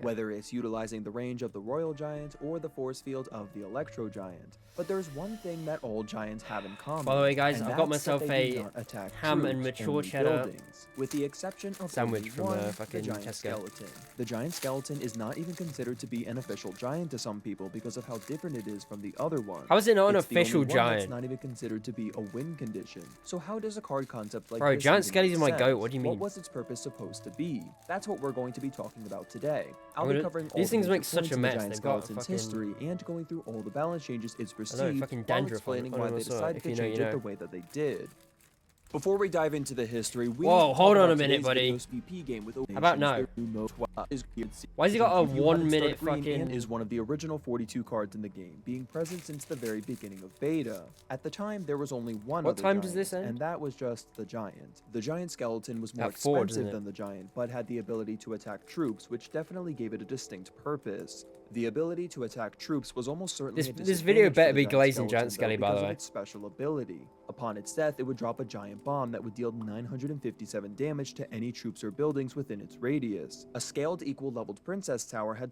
whether it's utilizing the range of the Royal Giant or the force field of the Electro Giant. But there's one thing that all giants have in common. By the way, guys, and I've got that's that myself they do a not attack ham and troops, mature only cheddar buildings, with the exception of sandwich only from one, fucking the giant Tesco. skeleton. The giant skeleton is not even considered to be an official giant to some people because of how different it is from the other ones. How is it not an It's the only official one giant? That's not even considered to be a win condition. So how does a card concept like Bro, this giant even skellies make are my sense? goat. What do you mean? What was its purpose supposed to be? That's what we're going to be talking about today. I'll I'm be gonna- covering all these the things major make such points a in the mess. giant They've got skeleton's fucking- history and going through all the balance changes it's received fucking while dandruff on explaining it. why Oh, they sorry. decided If to you know, change you it know. the way that they did. Before we dive into the history, we Whoa, need to hold talk on a about minute, today's buddy. video's VP game with How about Ocean's now? Their new mode 12 is good. Why has he got a If you 1 haven't minute started green, fucking- and is one of the original 42 cards in the game, being present since the very beginning of beta. At the time, there was only one What other time giant, does this end? and that was just the giant. The giant skeleton was more At 4, doesn't expensive it? than the giant, but had the ability to attack troops, which definitely gave it a distinct purpose. The ability to attack troops was almost certainly a This video disadvantage for better the be glazing skeleton, giant skelly, though, by the because of way. its special ability. Upon its death, it would drop a giant bomb that would deal 957 damage to any troops or buildings within its radius. A scaled equal leveled princess tower had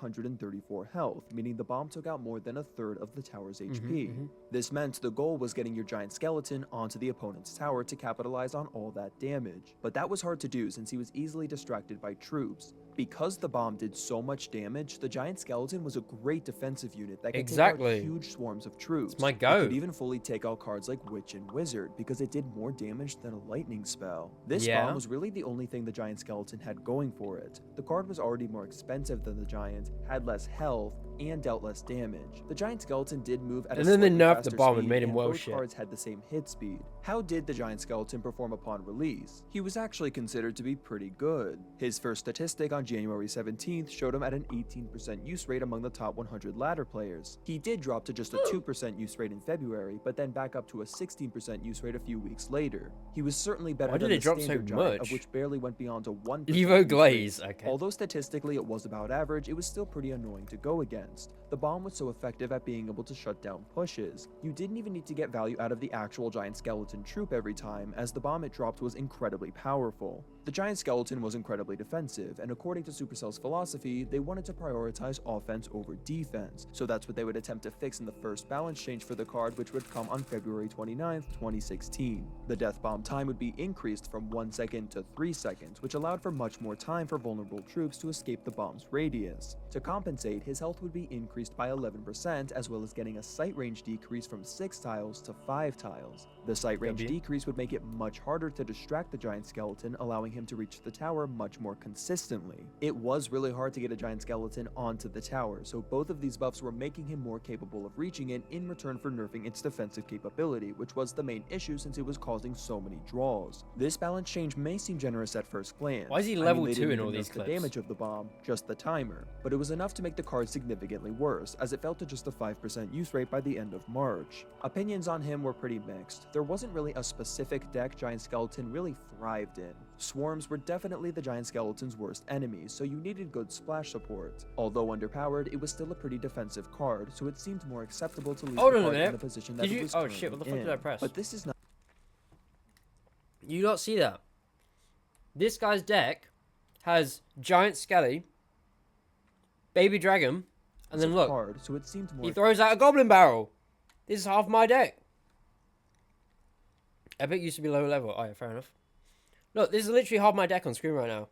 2534 health, meaning the bomb took out more than a third of the tower's HP. This meant the goal was getting your giant skeleton onto the opponent's tower to capitalize on all that damage. But that was hard to do since he was easily distracted by troops. Because the bomb did so much damage, the giant skeleton was a great defensive unit that could Exactly. take out huge swarms of troops. It's my It goat. could even fully take out cards like Witch and Wizard because it did more damage than a lightning spell. This Yeah. bomb was really the only thing the giant skeleton had going for it. The card was already more expensive than the giant, had less health, and dealt less damage. The giant skeleton did move at And a then they slightly nerfed the faster bomb and speed, made him well both shit. cards had the same hit speed. How did the giant skeleton perform upon release? He was actually considered to be pretty good. His first statistic on January 17th showed him at an 18% use rate among the top 100 ladder players. He did drop to just a 2% use rate in February, but then back up to a 16% use rate a few weeks later. He was certainly better Why than did the it drop so standard giant, much? of which barely went beyond a 1% Evo use Glaze, rate. okay. Although statistically it was about average, it was still pretty annoying to go against. The bomb was so effective at being able to shut down pushes. You didn't even need to get value out of the actual giant skeleton troop every time, as the bomb it dropped was incredibly powerful. The giant skeleton was incredibly defensive, and according to Supercell's philosophy, they wanted to prioritize offense over defense, so that's what they would attempt to fix in the first balance change for the card, which would come on February 29th, 2016. The death bomb time would be increased from 1 second to 3 seconds, which allowed for much more time for vulnerable troops to escape the bomb's radius. To compensate, his health would be increased by 11%, as well as getting a sight range decrease from 6 tiles to 5 tiles. The sight range W. decrease would make it much harder to distract the giant skeleton, allowing him to reach the tower much more consistently. It was really hard to get a giant skeleton onto the tower, so both of these buffs were making him more capable of reaching it in return for nerfing its defensive capability, which was the main issue since it was causing so many draws. This balance change may seem generous at first glance. Why is he I mean, level they 2 didn't in all even these nerf the clips? damage of the bomb, just the timer, but it was enough to make the card significantly worse, as it fell to just a 5% use rate by the end of March. Opinions on him were pretty mixed. There wasn't really a specific deck Giant Skeleton really thrived in. Swarms were definitely the Giant Skeleton's worst enemies, so you needed good splash support. Although underpowered, it was still a pretty defensive card, so it seemed more acceptable to leave Hold the on a card in minute. the position that Did it you- was oh shit, what the currently fuck did I in. press? But this is not You not see that? This guy's deck has Giant Skelly, Baby Dragon, and then a look, card, so it seemed more he throws out a Goblin Barrel. This is half my deck. Epic used to be lower level. Oh yeah, fair enough. Look, this is literally half my deck on screen right now.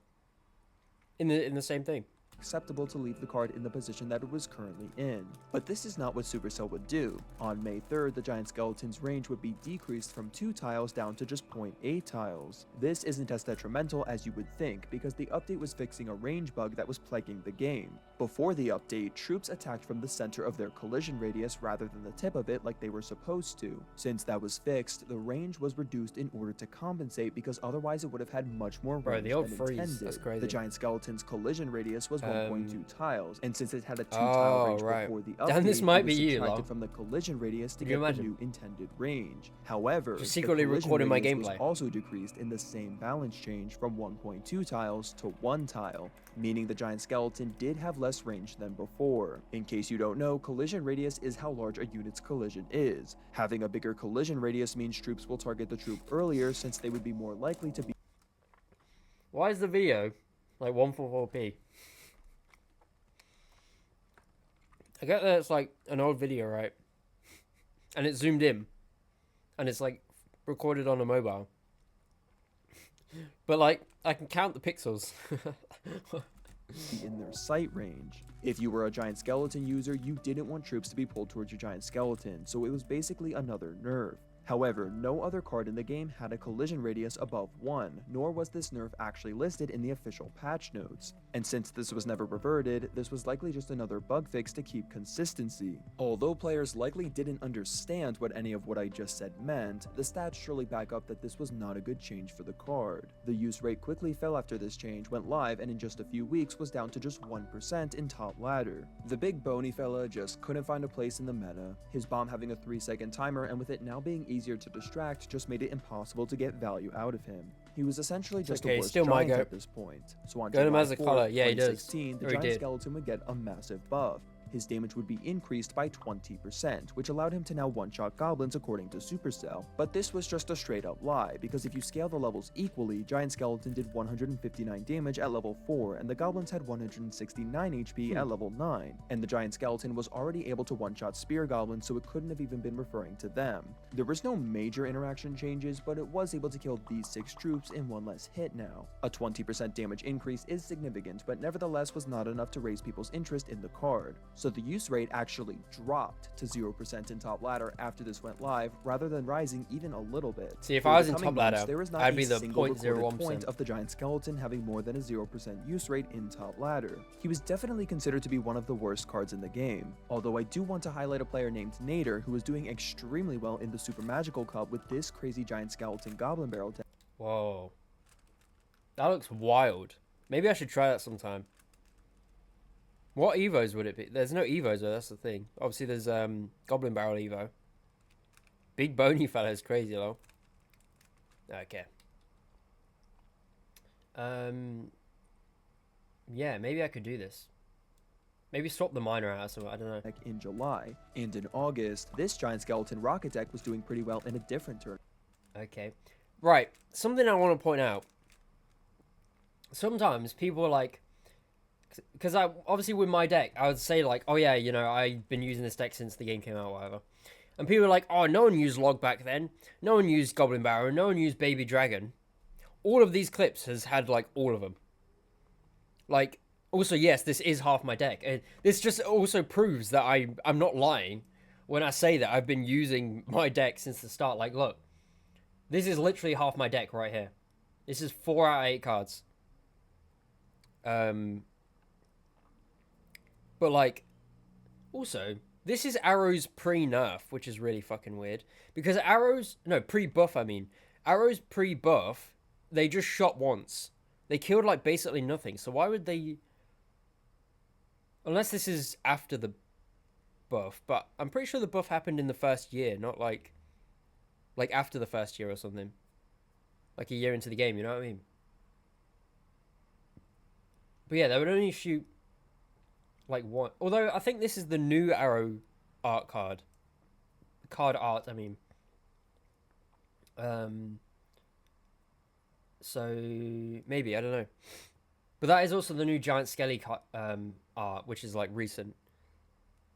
In the same thing. acceptable to leave the card in the position that it was currently in. But this is not what Supercell would do. On May 3rd, the Giant Skeleton's range would be decreased from 2 tiles down to just 0.8 tiles. This isn't as detrimental as you would think, because the update was fixing a range bug that was plaguing the game. Before the update, troops attacked from the center of their collision radius rather than the tip of it like they were supposed to. Since that was fixed, the range was reduced in order to compensate, because otherwise it would have had much more Bro, range the old than freeze, intended. that's crazy. The Giant Skeleton's collision radius was 1.2 tiles, and since it had a 2 Oh, tile range right. before the update, Dan, this might it was be you, subtracted Lol. from the collision radius to Can get you the imagine? new intended range. However, Just the secretly collision recording my radius was gameplay. also decreased in the same balance change from 1.2 tiles to 1 tile, meaning the Giant Skeleton did have less range than before. In case you don't know, collision radius is how large a unit's collision is. Having a bigger collision radius means troops will target the troop earlier, since they would be more likely to be Why is the video like 144p? I get that it's like an old video, right? And it's zoomed in, and it's like recorded on a mobile. But like, I can count the pixels. In their sight range. If you were a giant skeleton user, you didn't want troops to be pulled towards your giant skeleton, so it was basically another nerf. However, no other card in the game had a collision radius above 1, nor was this nerf actually listed in the official patch notes. And since this was never reverted, this was likely just another bug fix to keep consistency. Although players likely didn't understand what any of what I just said meant, the stats surely back up that this was not a good change for the card. The use rate quickly fell after this change went live, and in just a few weeks was down to just 1% in top ladder. The big bony fella just couldn't find a place in the meta. His bomb having a 3-second timer, and with it now being easier to distract, just made it impossible to get value out of him. He was essentially just a worse giant at this point. So on July 4th, 2016, the giant skeleton would get a massive buff. His damage would be increased by 20%, which allowed him to now one-shot goblins according to Supercell. But this was just a straight-up lie, because if you scale the levels equally, Giant Skeleton did 159 damage at level 4, and the goblins had 169 HP at level 9, and the Giant Skeleton was already able to one-shot spear goblins, so it couldn't have even been referring to them. There was no major interaction changes, but it was able to kill these 6 troops in one less hit now. A 20% damage increase is significant, but nevertheless was not enough to raise people's interest in the card. So the use rate actually dropped to 0% in top ladder after this went live, rather than rising even a little bit. See, if I was in top ladder, I'd be the 0.01% point of the giant skeleton having more than a 0% use rate in top ladder. He was definitely considered to be one of the worst cards in the game, although I do want to highlight a player named Nader who was doing extremely well in the Super Magical Cup with this crazy giant skeleton goblin barrel. Whoa. That looks wild. Maybe I should try that sometime. What evos would it be? There's no evos though, that's the thing. Obviously there's Goblin Barrel evo. Big bony fella is crazy though. Okay. Yeah, maybe I could do this. Maybe swap the miner out or something, I don't know. In July, and in August, this giant skeleton rocket deck was doing pretty well in a different turn. Okay. Right, something I want to point out. Sometimes people are like, because I obviously with my deck, I would say like, oh yeah, you know, I've been using this deck since the game came out, or whatever. And people are like, oh, no one used Log back then. No one used Goblin Barrow. No one used Baby Dragon. All of these clips has had like all of them. Like, also, yes, this is half my deck. And this just also proves that I'm not lying when I say that I've been using my deck since the start. Like, look, this is literally half my deck right here. This is 4 out of 8 cards. But, like, also, this is Arrow's pre-nerf, which is really fucking weird. Because Arrow's... No, pre-buff, I mean. Arrow's pre-buff, they just shot once. They killed, like, basically nothing. So why would they... Unless this is after the buff. But I'm pretty sure the buff happened in the first year, not, like... Like, after the first year or something. Like, a year into the game, you know what I mean? But yeah, they would only shoot... like one, although I think this is the new Arrow art card. Card art, I mean. So maybe, I don't know. But that is also the new Giant Skelly art, which is like recent.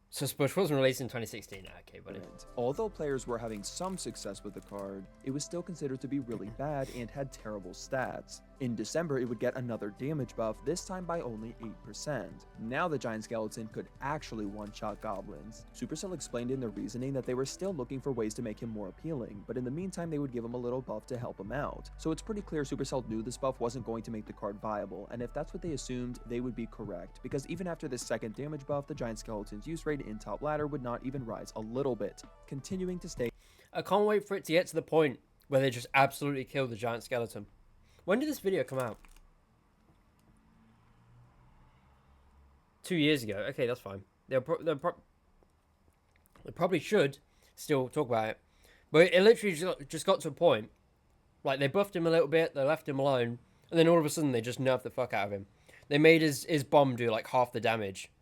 So Spush wasn't released in 2016. Okay, buddy. Although players were having some success with the card, it was still considered to be really bad and had terrible stats. In December, it would get another damage buff, this time by only 8%. Now the giant skeleton could actually one-shot goblins. Supercell explained in their reasoning that they were still looking for ways to make him more appealing, but in the meantime they would give him a little buff to help him out. So it's pretty clear Supercell knew this buff wasn't going to make the card viable, and if that's what they assumed, they would be correct, because even after this second damage buff, the giant skeleton's use rate in top ladder would not even rise a little bit, continuing to stay. I can't wait for it to get to the point where they just absolutely kill the giant skeleton. When did this video come out? 2 years ago. Okay, that's fine. They probably should still talk about it. But it literally just got to a point. Like, they buffed him a little bit, they left him alone, and then all of a sudden they just nerfed the fuck out of him. They made his bomb do, like, half the damage.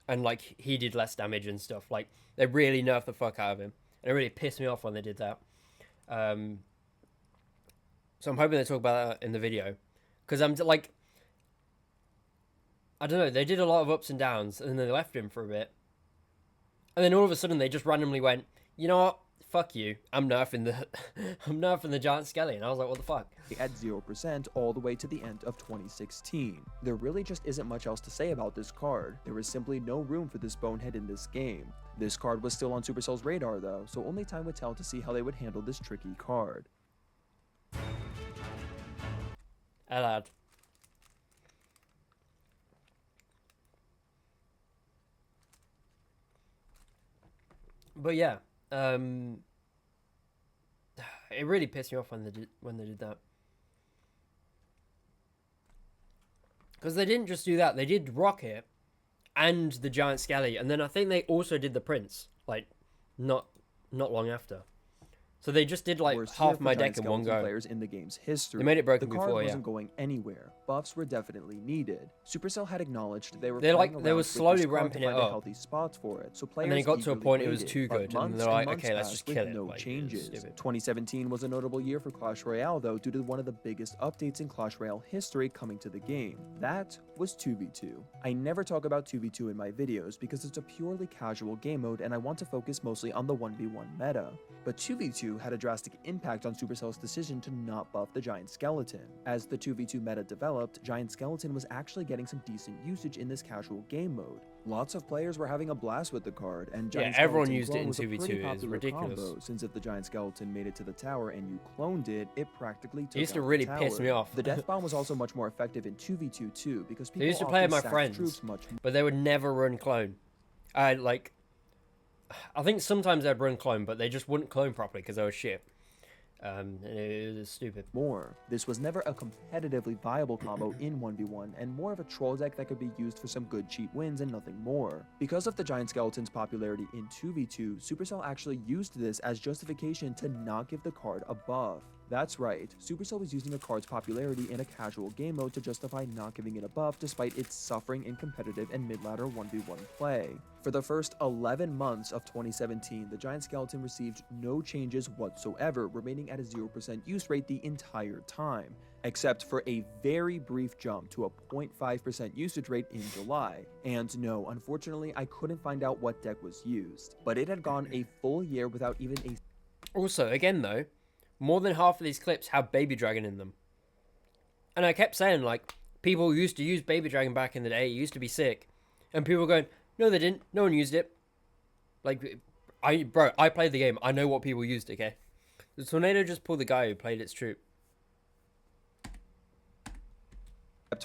And, like, he did less damage and stuff. Like, they really nerfed the fuck out of him. And it really pissed me off when they did that. So I'm hoping they talk about that in the video. Because I'm like... I don't know, they did a lot of ups and downs, and then they left him for a bit. And then all of a sudden they just randomly went, you know what? Fuck you. I'm nerfing the I'm nerfing the giant skelly. And I was like, what the fuck? At 0% all the way to the end of 2016. There really just isn't much else to say about this card. There was simply no room for this bonehead in this game. This card was still on Supercell's radar though, so only time would tell to see how they would handle this tricky card. Hey, lad. But yeah, it really pissed me off when they did that. Because they didn't just do that, they did Rocket and the Giant Skelly, and then I think they also did the Prince, like, not long after. So they just did like half my deck in one go. Players in the game's history. They made it broken the card before, wasn't going anywhere. Buffs were definitely needed. Supercell had acknowledged they were slowly ramping it up. Healthy spots for it, so players and then it got to a point it was waited, too good, and they're like, okay, let's just kill it. No like, changes. 2017 was a notable year for Clash Royale though, due to one of the biggest updates in Clash Royale history coming to the game. That was 2v2. I never talk about 2v2 in my videos because it's a purely casual game mode and I want to focus mostly on the 1v1 meta. But 2v2 had a drastic impact on Supercell's decision to not buff the Giant Skeleton. As the 2v2 meta developed, Giant Skeleton was actually getting some decent usage in this casual game mode. Lots of players were having a blast with the card, and Giant Skeleton everyone used it in was a pretty 2v2. It's popular ridiculous. combo, since if the Giant Skeleton made it to the tower and you cloned it, it practically took It used to out really the piss tower. me off. The Death Bomb was also much more effective in 2v2 too, because people I used to play with my often stacked friends, troops much but they would never run clone. I think sometimes they'd run clone, but they just wouldn't clone properly because they were shit. And it was stupid. more. This was never a competitively viable combo in 1v1, and more of a troll deck that could be used for some good cheap wins and nothing more. Because of the Giant Skeleton's popularity in 2v2, Supercell actually used this as justification to not give the card a buff. That's right, Supercell was using the card's popularity in a casual game mode to justify not giving it a buff despite its suffering in competitive and mid-ladder 1v1 play. For the first 11 months of 2017, the Giant Skeleton received no changes whatsoever, remaining at a 0% use rate the entire time, except for a very brief jump to a 0.5% usage rate in July. And no, unfortunately, I couldn't find out what deck was used, but it had gone a full year without even a... Also, again though, more than half of these clips have Baby Dragon in them. And I kept saying, like, people used to use Baby Dragon back in the day, it used to be sick. And people were going, no they didn't, no one used it. Like, I played the game, I know what people used, okay? The Tornado just pulled the guy who played its troop.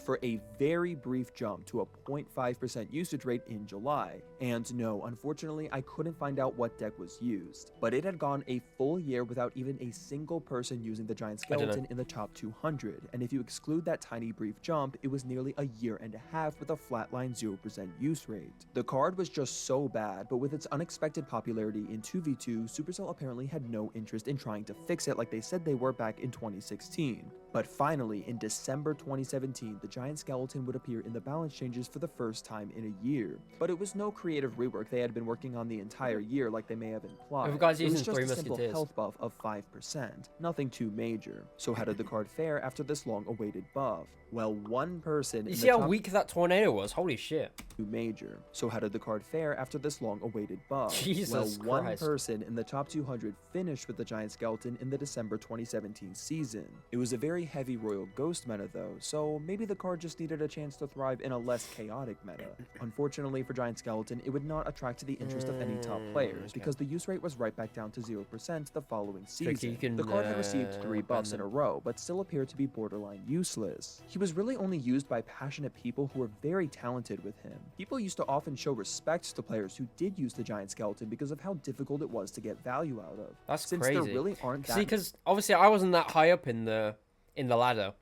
for a very brief jump to a 0.5% usage rate in July. And no, unfortunately, I couldn't find out what deck was used, but it had gone a full year without even a single person using the Giant Skeleton in the top 200, and if you exclude that tiny brief jump, it was nearly a year and a half with a flatline 0% use rate. The card was just so bad, but with its unexpected popularity in 2v2, Supercell apparently had no interest in trying to fix it like they said they were back in 2016. But finally, in December 2017, the Giant Skeleton would appear in the balance changes for the first time in a year. But it was no creative rework they had been working on the entire year like they may have implied. If guys It was using just Three a simple Musketeers. health buff of 5%, nothing too major. So how did the card fare after this long-awaited buff? Well, one person You in see the how top weak that tornado was? Holy shit. two major. So how did the card fare after this long-awaited buff? Jesus well, one Christ. person in the top 200 finished with the Giant Skeleton in the December 2017 season. It was a very heavy Royal Ghost meta though, so maybe the card just needed a chance to thrive in a less chaotic meta. Unfortunately for Giant Skeleton, it would not attract the interest of any top players, because the use rate was right back down to 0% the following season. The card had received 3 buffs in a row, but still appeared to be borderline useless. He was really only used by passionate people who were very talented with him. People used to often show respect to players who did use the Giant Skeleton because of how difficult it was to get value out of. That's Since crazy. there really aren't that See, because obviously I wasn't that high up in the ladder.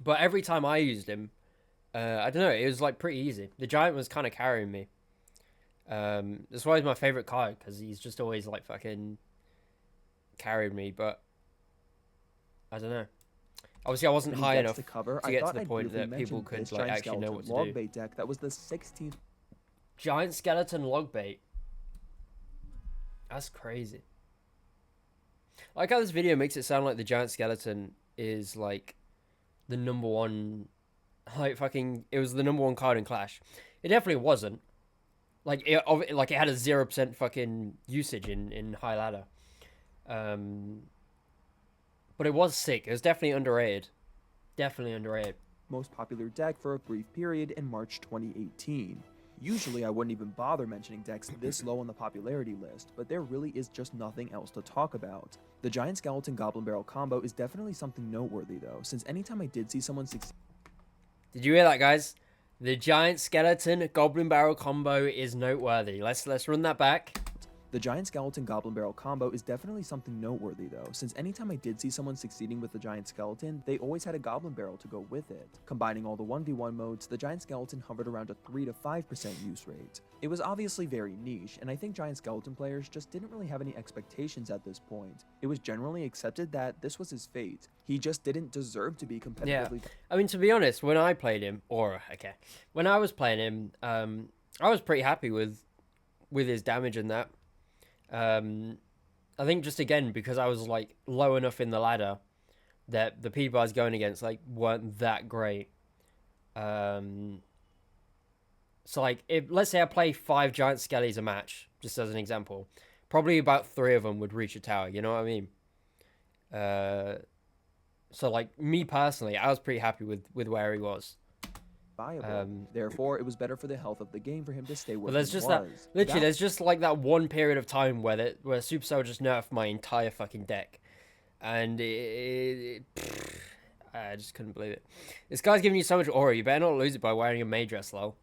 But every time I used him, I don't know, it was like pretty easy. The Giant was kind of carrying me. That's why he's my favorite card, because he's just always like fucking carried me, but I don't know. Obviously, I wasn't high enough to get to the point that people could like actually know what to do. Bait deck that was the 16th. Giant Skeleton log bait. That's crazy. I like how this video makes it sound like the Giant Skeleton is like the number one, like fucking, it was the number one card in Clash. It definitely wasn't. Like it had a 0% fucking usage in high ladder. But it was sick. It was definitely underrated. Definitely underrated. Most popular deck for a brief period in March 2018. Usually I wouldn't even bother mentioning decks this low on the popularity list, but there really is just nothing else to talk about. The Giant Skeleton Goblin Barrel combo is definitely something noteworthy though, since anytime I did see someone succeed. Did you hear that, guys? The Giant Skeleton Goblin Barrel combo is noteworthy. Let's run that back. The Giant Skeleton Goblin Barrel combo is definitely something noteworthy though, since anytime I did see someone succeeding with the Giant Skeleton, they always had a Goblin Barrel to go with it. Combining all the 1v1 modes, the Giant Skeleton hovered around a 3 to 5% use rate. It was obviously very niche, and I think Giant Skeleton players just didn't really have any expectations at this point. It was generally accepted that this was his fate. He just didn't deserve to be competitively. Yeah. I mean, to be honest, when I played him, when I was playing him, I was pretty happy with his damage and that. I think just again because I was like low enough in the ladder that the people I was going against like weren't that great. So like if let's say I play 5 giant skellies a match, just as an example, probably about 3 of them would reach a tower. You know what I mean? So like me personally, I was pretty happy with where he was. Viable. Therefore, it was better for the health of the game for him to stay where there's he just was. There's just like that one period of time where Supercell just nerfed my entire fucking deck, and I just couldn't believe it. This guy's giving you so much aura. You better not lose it by wearing a May dress, lol.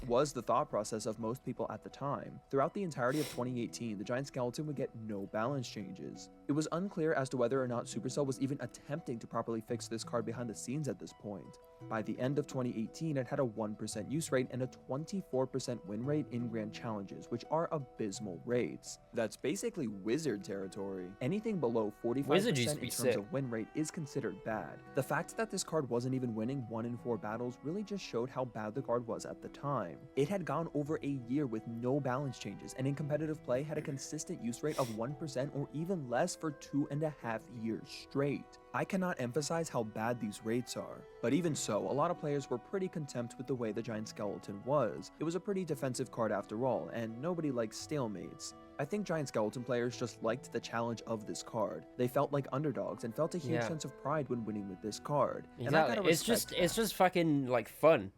Was the thought process of most people at the time. Throughout the entirety of 2018, the Giant Skeleton would get no balance changes. It was unclear as to whether or not Supercell was even attempting to properly fix this card behind the scenes at this point. By the end of 2018, it had a 1% use rate and a 24% win rate in Grand Challenges, which are abysmal rates. That's basically wizard territory. Anything below 45% in terms of win rate is considered bad. The fact that this card wasn't even winning 1 in 4 battles really just showed how bad the card was at the time. It had gone over a year with no balance changes, and in competitive play had a consistent use rate of 1% or even less for 2.5 years straight. I cannot emphasize how bad these rates are. But even so, a lot of players were pretty content with the way the Giant Skeleton was. It was a pretty defensive card after all, and nobody likes stalemates. I think Giant Skeleton players just liked the challenge of this card. They felt like underdogs and felt a huge sense of pride when winning with this card. Exactly. And I gotta it's just fucking like fun.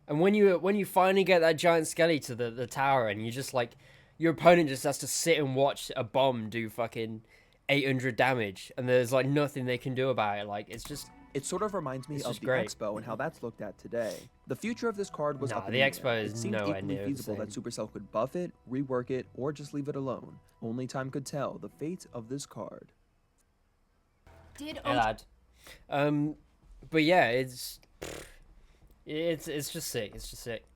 And when you finally get that giant skelly to the tower and you just like your opponent just has to sit and watch a bomb do fucking 800 damage and there's like nothing they can do about it. Like it sort of reminds me of the great. Expo and how that's looked at today. The future of this card was up in the Expo air. is It seemed nowhere equally near feasible the that Supercell could buff it, rework it, or just leave it alone. Only time could tell the fate of this card. Lad. But yeah, it's just sick. It's just sick.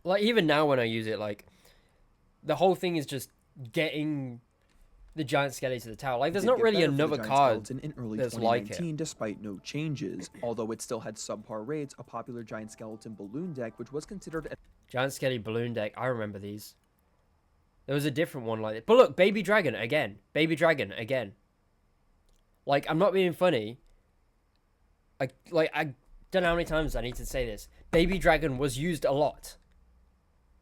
Like even now when I use it, like the whole thing is just getting the giant skelly to the tower. Like there's not really another card in early that's 2019 like it. Despite no changes. Although it still had subpar rates, a popular Giant Skeleton balloon deck which was considered a Giant Skelly balloon deck. I remember these. There was a different one like it. But look, Baby Dragon again. Baby Dragon again. Like I'm not being funny. I don't know how many times I need to say this. Baby Dragon was used a lot.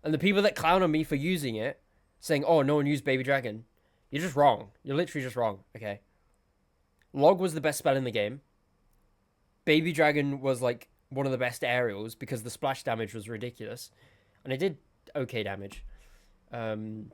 And the people that clown on me for using it, saying, oh, no one used Baby Dragon, you're just wrong. You're literally just wrong, okay? Log was the best spell in the game. Baby Dragon was, like, one of the best aerials because the splash damage was ridiculous. And it did okay damage. But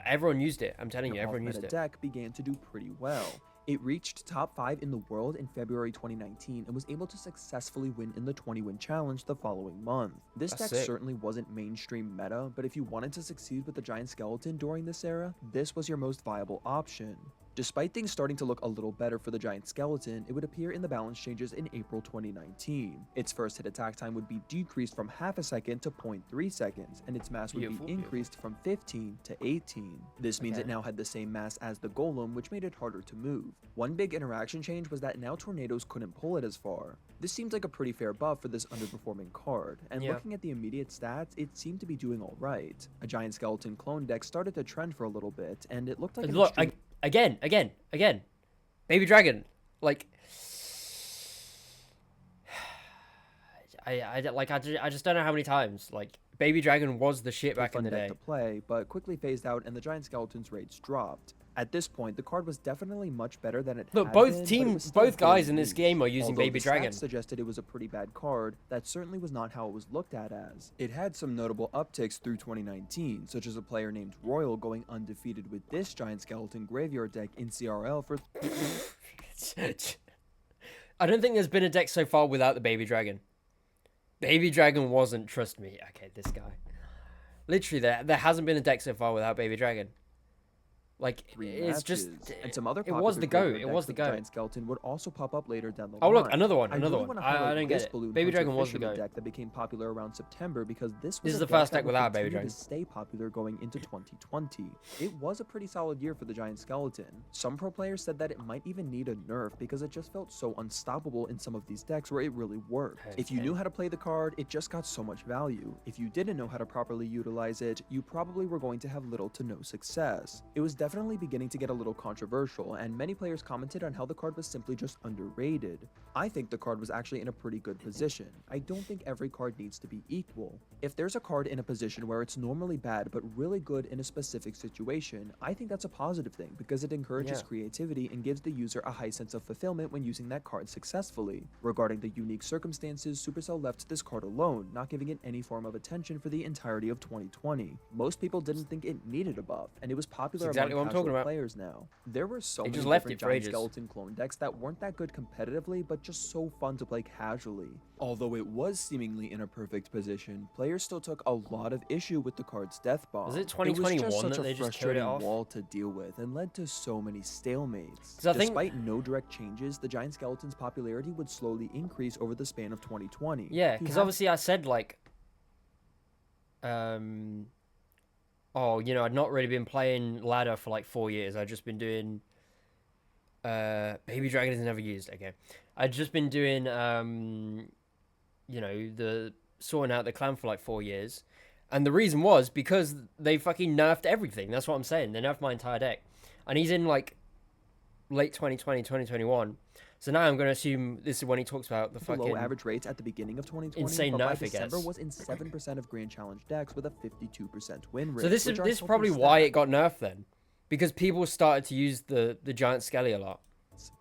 everyone used it. I'm telling you, everyone used it. The deck began to do pretty well. It reached top 5 in the world in February 2019 and was able to successfully win in the 20-win challenge the following month. This deck certainly wasn't mainstream meta, but if you wanted to succeed with the Giant Skeleton during this era, this was your most viable option. Despite things starting to look a little better for the Giant Skeleton, it would appear in the balance changes in April 2019. Its first hit attack time would be decreased from half a second to 0.3 seconds, and its mass would be increased from 15 to 18. This means it now had the same mass as the Golem, which made it harder to move. One big interaction change was that now tornadoes couldn't pull it as far. This seemed like a pretty fair buff for this underperforming card, and looking at the immediate stats, it seemed to be doing alright. A Giant Skeleton clone deck started to trend for a little bit, and it looked like Again. Baby Dragon. Like, I just don't know how many times. Like, Baby Dragon was the shit back in fun the deck day. to play, but quickly phased out and the Giant Skeleton's rates dropped. At this point, the card was definitely much better than it Look, had both been, but it teams, was still both guys good in this use. game are using Although Baby the Dragon. stats suggested it was a pretty bad card, that certainly was not how it was looked at as. It had some notable upticks through 2019, such as a player named Royale going undefeated with this Giant Skeleton graveyard deck in CRL for I don't think there's been a deck so far without the Baby Dragon. Baby Dragon wasn't, trust me. Okay, this guy. Literally, there hasn't been a deck so far without Baby Dragon. Like, 3 it's just... matches, and some other it was the popular GOAT. graveyard It decks was the with GOAT. Giant Skeleton would also pop up later down the Oh, line. look, another one. I Another really one. wanna I highlight don't get this it. Balloon Baby Hunter Dragon was the Fisherman GOAT. deck that became popular around September because this This was is a the deck first that deck would without Baby continue Dragon. to stay popular going into 2020. It was a pretty solid year for the Giant Skeleton. Some pro players said that it might even need a nerf because it just felt so unstoppable in some of these decks where it really worked. If you Okay. knew how to play the card, it just got so much value. If you didn't know how to properly utilize it, you probably were going to have little to no success. It was definitely beginning to get a little controversial, and many players commented on how the card was simply just underrated. I think the card was actually in a pretty good position. I don't think every card needs to be equal. If there's a card in a position where it's normally bad but really good in a specific situation, I think that's a positive thing because it encourages Yeah. creativity and gives the user a high sense of fulfillment when using that card successfully. Regarding the unique circumstances, Supercell left this card alone, not giving it any form of attention for the entirety of 2020. Most people didn't think it needed a buff, and it was popular That's exactly among what I'm talking casual about. players now. There were so They many just left different it for Giant ages. Skeleton clone decks that weren't that good competitively, but just so fun to play casually. Although it was seemingly in a perfect position, players still took a lot of issue with the card's death bomb. Was it It 2021 was just that such they a just killed it frustrating off? wall to deal with and led to so many stalemates. 'Cause I think- Despite no direct changes, the Giant Skeleton's popularity would slowly increase over the span of 2020. Yeah, He because had obviously I said, like... Oh, you know, I'd not really been playing ladder for like 4 years. I'd just been doing... Baby Dragon is never used. Okay. I'd just been doing, you know, the sorting out the clan for like 4 years. And the reason was because they fucking nerfed everything. That's what I'm saying. They nerfed my entire deck. And he's in like late 2020, 2021. So now I'm going to assume this is when he talks about the below fucking... average rates at the beginning of 2020, insane but by nerf, I December guess. was in 7% of Grand Challenge decks with a 52% win rate. So this which is are this is healthy probably why stats. it got nerfed then. Because people started to use the giant skelly a lot.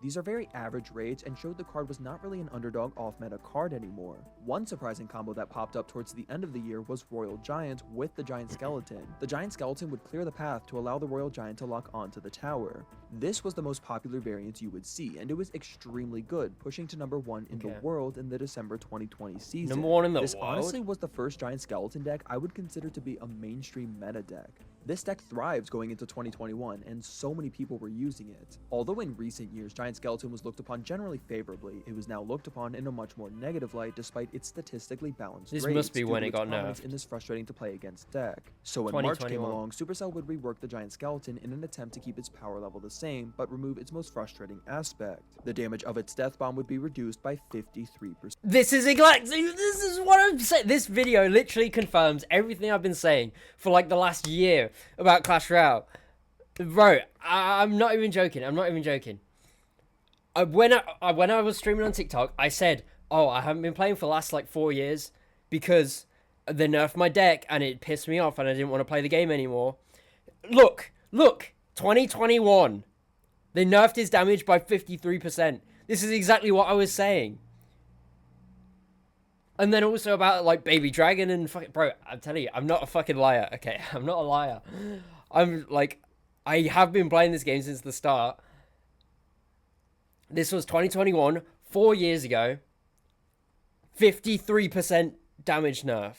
These are very average rates and showed the card was not really an underdog off-meta card anymore. One surprising combo that popped up towards the end of the year was Royal Giant with the Giant Skeleton. The Giant Skeleton would clear the path to allow the Royal Giant to lock onto the tower. This was the most popular variant you would see, and it was extremely good, pushing to number 1 in Okay. the world in the December 2020 season. Number 1 in the This world? honestly was the first Giant Skeleton deck I would consider to be a mainstream meta deck. This deck thrives going into 2021, and so many people were using it. Although in recent years Giant Skeleton was looked upon generally favorably, it was now looked upon in a much more negative light despite its statistically balanced This rates must be due when to it its got prominence nerfed. in this frustrating to play against deck. So when March came 2021. along, Supercell would rework the Giant Skeleton in an attempt to keep its power level the same, but remove its most frustrating aspect. The damage of its death bomb would be reduced by 53%. This is exactly, this is what I'm saying. This video literally confirms everything I've been saying for like the last year about Clash Royale. Bro, I'm not even joking. I'm not even joking. When I was streaming on TikTok, I said, oh, I haven't been playing for the last like 4 years because they nerfed my deck and it pissed me off and I didn't want to play the game anymore. Look, 2021. They nerfed his damage by 53%. This is exactly what I was saying. And then also about like Baby Dragon and fucking... Bro, I'm telling you, I'm not a fucking liar, okay? I'm not a liar. I'm like... I have been playing this game since the start. This was 2021, 4 years ago. 53% damage nerf.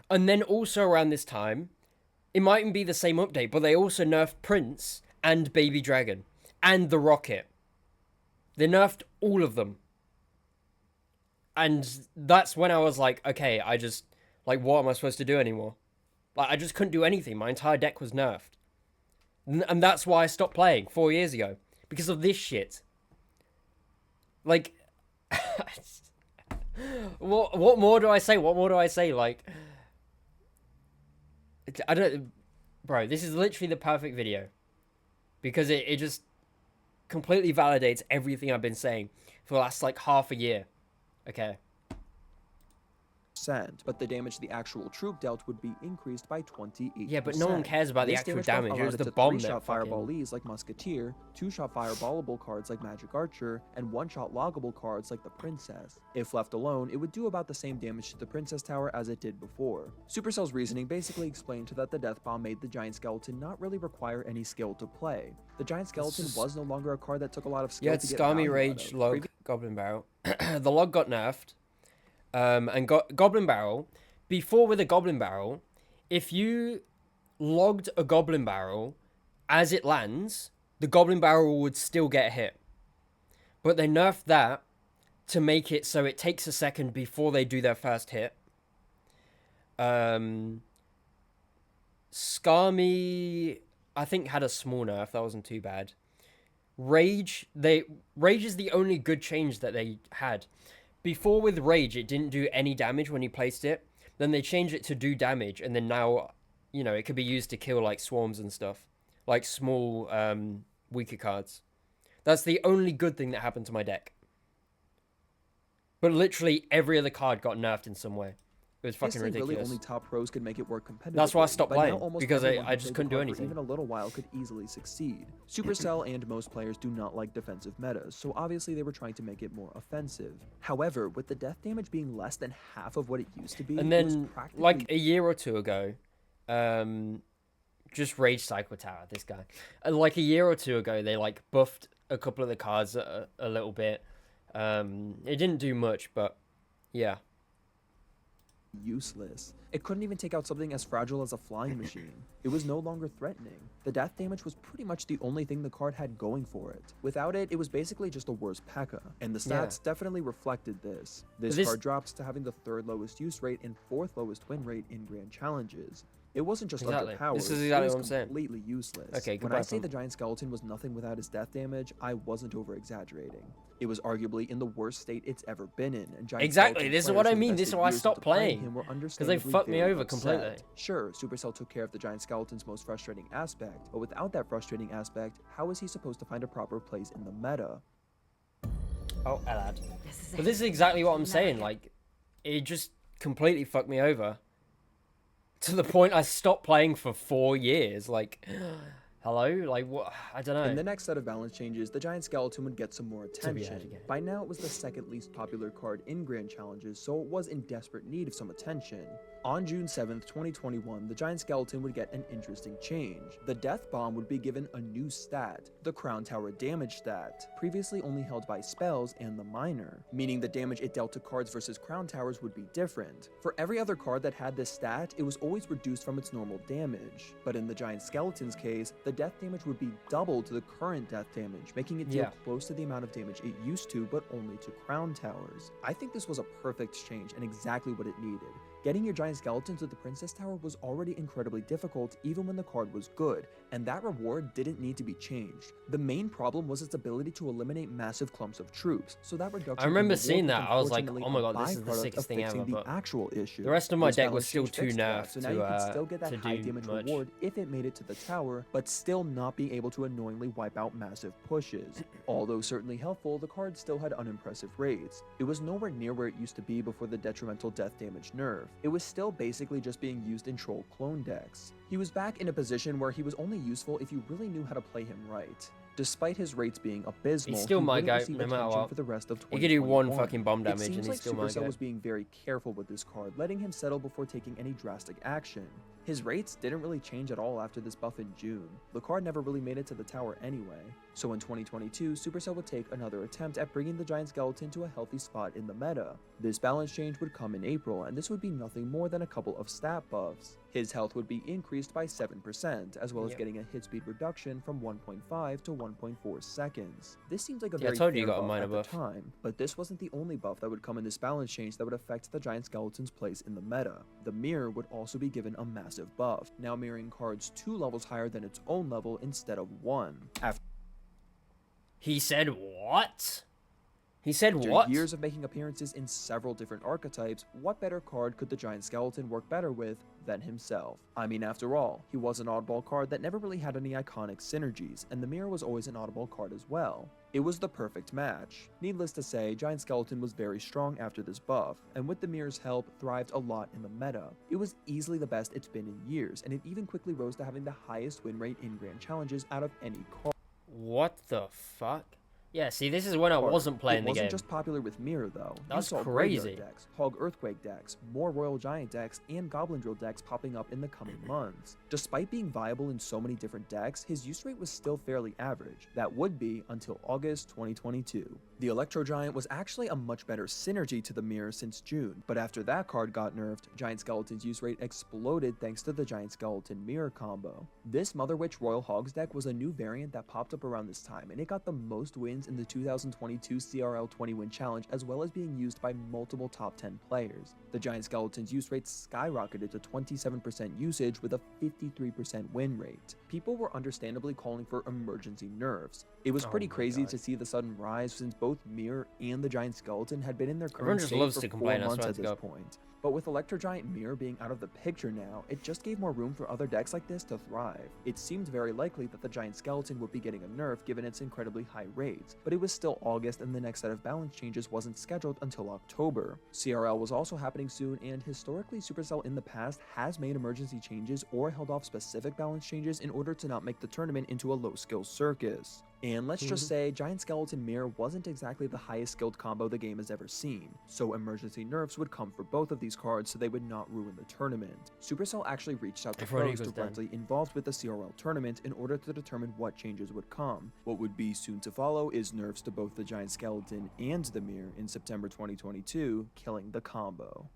And then also around this time, it mightn't be the same update, but they also nerfed Prince and Baby Dragon. And the Rocket. They nerfed all of them. And that's when I was like, okay, I just... Like, what am I supposed to do anymore? Like, I just couldn't do anything. My entire deck was nerfed. And that's why I stopped playing 4 years ago. Because of this shit. Like... what more do I say? What more do I say? Like... I don't... Bro, this is literally the perfect video. Because it just completely validates everything I've been saying for the last, like, half a year. Okay. 10%, but the damage the actual troop dealt would be increased by 28%. Yeah, but no one cares about the This actual buff damage. It was allowed the to bomb 3-shot that fucking... fireballees like Musketeer, 2-shot fireballable cards like Magic Archer, and 1-shot loggable cards like the Princess. If left alone, it would do about the same damage to the Princess Tower as it did before. Supercell's reasoning basically explained that the Death Bomb made the Giant Skeleton not really require any skill to play. The Giant Skeleton was no longer a card that took a lot of skill to get Scummy value Rage, out of. Log, Goblin Barrel. The Log got nerfed. Goblin Barrel, before with a Goblin Barrel, if you logged a Goblin Barrel as it lands, the Goblin Barrel would still get hit. But they nerfed that to make it so it takes a second before they do their first hit. Skarmy, I think, had a small nerf. That wasn't too bad. Rage is the only good change that they had. Before with Rage, it didn't do any damage when you placed it. Then they changed it to do damage, and then now, you know, it could be used to kill like swarms and stuff, like small, weaker cards. That's the only good thing that happened to my deck. But literally every other card got nerfed in some way. It was fucking ridiculous. Really only top pros could make it work competitively. That's why I stopped playing, almost because everyone I who just played couldn't the do card for anything. Even a little while could easily succeed. Supercell and most players do not like defensive metas, so obviously they were trying to make it more offensive. However, with the death damage being less than half of what it used to be, and it was then practically... like a year or two ago, just Rage Cycle Tower, this guy. Like a year or two ago, they like buffed a couple of the cards a little bit. It didn't do much, but yeah. Useless. It couldn't even take out something as fragile as a flying machine. It was no longer threatening. The death damage was pretty much the only thing the card had going for it. Without it, it was basically just a worse P.E.K.K.A, and the stats definitely reflected this. This card drops to having the 3rd lowest use rate and 4th lowest win rate in Grand Challenges. It wasn't just underpowered, this is exactly it was what I'm saying. Completely useless. Okay, when I say the Giant Skeleton was nothing without his death damage, I wasn't over-exaggerating. It was arguably in the worst state it's ever been in, and Giant Exactly, this is what I mean, this is why I stopped playing. Because they fucked me over completely. Sure, Supercell took care of the Giant Skeleton's most frustrating aspect, but without that frustrating aspect, how is he supposed to find a proper place in the meta? Oh, lad. But this is exactly what I'm saying, like, it just completely fucked me over. To the point I stopped playing for 4 years, like... Hello? Like, what? I don't know. In the next set of balance changes, the Giant Skeleton would get some more attention. By now, it was the 2nd least popular card in Grand Challenges, so it was in desperate need of some attention. On June 7th, 2021, the Giant Skeleton would get an interesting change. The Death Bomb would be given a new stat, the Crown Tower damage stat, previously only held by spells and the Miner, meaning the damage it dealt to cards versus Crown Towers would be different. For every other card that had this stat, it was always reduced from its normal damage. But in the Giant Skeleton's case, the death damage would be double to the current death damage, making it deal close to the amount of damage it used to, but only to Crown Towers. I think this was a perfect change and exactly what it needed. Getting your Giant Skeleton to the Princess Tower was already incredibly difficult even when the card was good, and that reward didn't need to be changed. The main problem was its ability to eliminate massive clumps of troops, so that reduction... I remember seeing that, I was like, oh my god, this is the sickest thing ever, but actual issue. The rest of my deck was still too nerfed so now you could still get that high do damage much. reward if it made it to the tower, but still not be able to annoyingly wipe out massive pushes. Although certainly helpful, the card still had unimpressive rates. It was nowhere near where it used to be before the detrimental death damage nerf. It was still basically just being used in troll clone decks. He was back in a position where he was only useful if you really knew how to play him right. Despite his rates being abysmal, he's still my guy, no matter what. For the rest of He could do 1 2021. fucking bomb damage It seems and he's like still my Supercell guy. was being very careful with this card, letting him settle before taking any drastic action. His rates didn't really change at all after this buff in June. The card never really made it to the tower anyway. So in 2022, Supercell would take another attempt at bringing the Giant Skeleton to a healthy spot in the meta. This balance change would come in April, and this would be nothing more than a couple of stat buffs. His health would be increased by 7%, as well as getting a hit speed reduction from 1.5 to 1.4 seconds. This seems like a very fair buff at the time, but this wasn't the only buff that would come in this balance change that would affect the Giant Skeleton's place in the meta. The Mirror would also be given a massive buff, now mirroring cards 2 levels higher than its own level instead of 1. He said what? He said After what? years of making appearances in several different archetypes, what better card could the Giant Skeleton work better with than himself? I mean, after all, he was an oddball card that never really had any iconic synergies, and the Mirror was always an oddball card as well. It was the perfect match. Needless to say, Giant Skeleton was very strong after this buff, and with the mirror's help, thrived a lot in the meta. It was easily the best it's been in years, and it even quickly rose to having the highest win rate in Grand Challenges out of any card. What the fuck? Yeah, see, this is when I wasn't playing the game. It wasn't just popular with Mirror, though. That's you saw crazy. Graveyard decks, Hog Earthquake decks, more Royal Giant decks, and Goblin Drill decks popping up in the coming months. Despite being viable in so many different decks, his use rate was still fairly average. That would be until August 2022. The Electro Giant was actually a much better synergy to the Mirror since June, but after that card got nerfed, Giant Skeleton's use rate exploded thanks to the Giant Skeleton Mirror combo. This Mother Witch Royal Hogs deck was a new variant that popped up around this time, and it got the most wins in the 2022 CRL 20 win challenge, as well as being used by multiple top 10 players. The Giant Skeleton's use rate skyrocketed to 27% usage with a 53% win rate. People were understandably calling for emergency nerfs. It was pretty crazy to see the sudden rise since both Mirror and the Giant Skeleton had been in their current state for 4 months at this point. But with Electro Giant Mirror being out of the picture now, it just gave more room for other decks like this to thrive. It seemed very likely that the Giant Skeleton would be getting a nerf given its incredibly high rates, but it was still August and the next set of balance changes wasn't scheduled until October. CRL was also happening soon, and historically Supercell in the past has made emergency changes or held off specific balance changes in order to not make the tournament into a low-skill circus. And let's just say Giant Skeleton Mirror wasn't exactly the highest skilled combo the game has ever seen, so emergency nerfs would come for both of these cards so they would not ruin the tournament. Supercell actually reached out to pros directly involved with the CRL tournament in order to determine what changes would come. What would be soon to follow is nerfs to both the Giant Skeleton and the Mirror in September 2022, killing the combo.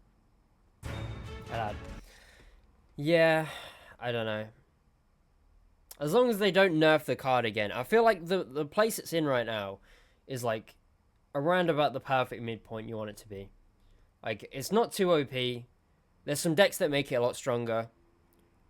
Yeah, I don't know. As long as they don't nerf the card again. I feel like the place it's in right now is like around about the perfect midpoint you want it to be. Like, it's not too OP. There's some decks that make it a lot stronger,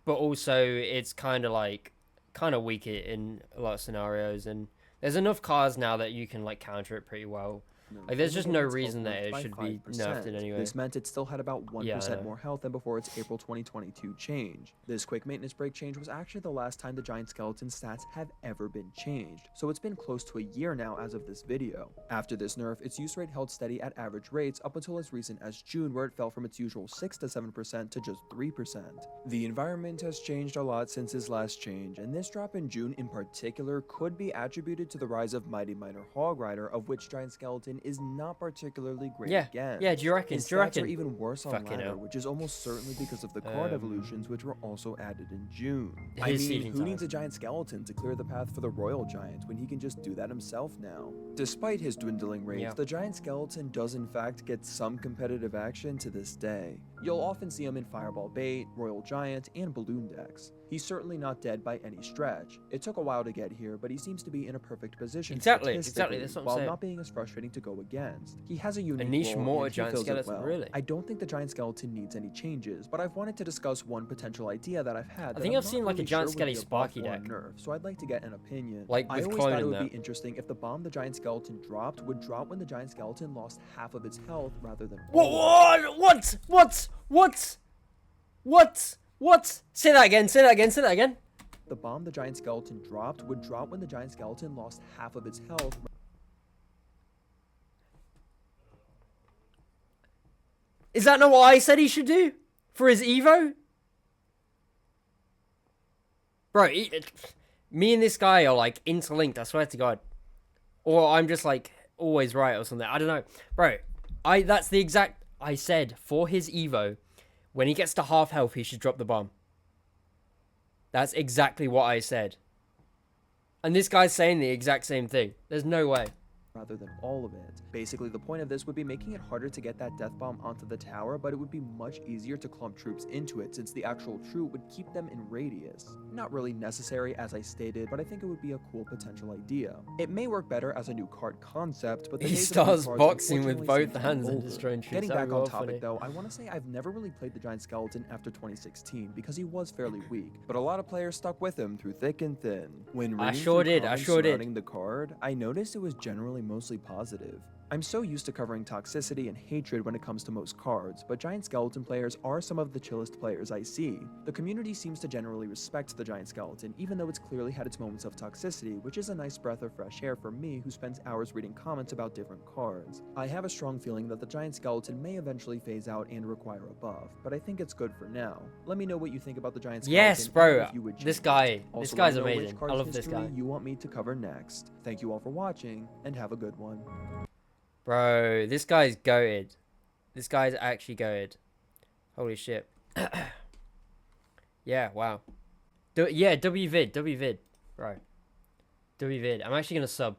but also it's kind of weak in a lot of scenarios, and there's enough cards now that you can like counter it pretty well. Like, there's just no reason that it should be nerfed in any way. This meant it still had about 1% more health than before its April 2022 change. This quick maintenance break change was actually the last time the Giant Skeleton stats have ever been changed, so it's been close to a year now as of this video. After this nerf, its use rate held steady at average rates up until as recent as June, where it fell from its usual 6 to 7% to just 3%. The environment has changed a lot since his last change, and this drop in June in particular could be attributed to the rise of Mighty Miner Hog Rider, of which Giant Skeleton is not particularly great against. Yeah, do you reckon? His stats are even worse on ladder, which is almost certainly because of the card evolutions, which were also added in June. I mean, who needs a Giant Skeleton to clear the path for the Royal Giant when he can just do that himself now? Despite his dwindling rates, the Giant Skeleton does in fact get some competitive action to this day. You'll often see him in Fireball Bait, Royal Giant, and Balloon decks. He's certainly not dead by any stretch. It took a while to get here, but he seems to be in a perfect position exactly, that's what I'm while saying. Not being as frustrating to go against. He has a unique niche role, more and he Giant fills it Skeleton, well. really. I don't think the Giant Skeleton needs any changes, but I've wanted to discuss one potential idea that I've had. I think I've seen like a Giant Skelly Sparky deck. Nerf, so I'd like to get an opinion. Like I with always clone thought it in would that. be interesting if the bomb the Giant Skeleton dropped would drop when the Giant Skeleton lost half of its health rather than What? Say that again. The bomb the Giant Skeleton dropped would drop when the Giant Skeleton lost half of its health. Is that not what I said he should do for his Evo? Bro, me and this guy are like interlinked, I swear to God. Or I'm just like always right or something. I don't know. Bro, that's the exact... I said for his Evo, when he gets to half health, he should drop the bomb. That's exactly what I said. And this guy's saying the exact same thing. There's no way. Rather than all of it. Basically, the point of this would be making it harder to get that death bomb onto the tower, but it would be much easier to clump troops into it since the actual troop would keep them in radius. Not really necessary as I stated, but I think it would be a cool potential idea. It may work better as a new card concept, but the he days of starts new cards boxing with unfortunately both seem hands and over. destroying troops. Getting back on topic though, I want to say I've never really played the Giant Skeleton after 2016 because he was fairly weak, but a lot of players stuck with him through thick and thin. When reading through comments surrounding the card, I noticed it was generally mostly positive. I'm so used to covering toxicity and hatred when it comes to most cards, but Giant Skeleton players are some of the chillest players I see. The community seems to generally respect the Giant Skeleton, even though it's clearly had its moments of toxicity, which is a nice breath of fresh air for me who spends hours reading comments about different cards. I have a strong feeling that the Giant Skeleton may eventually phase out and require a buff, but I think it's good for now. Let me know what you think about the Giant Skeleton. Yes, bro. And if you would This change it. guy. Also, This let guy's me know which amazing. cards I in love this history guy. you want me to cover next. Thank you all for watching, and have a good one. Bro, this guy's goated. This guy's actually goated. Holy shit. Yeah, wow. Yeah, WVid. Bro. WVid. I'm actually gonna sub.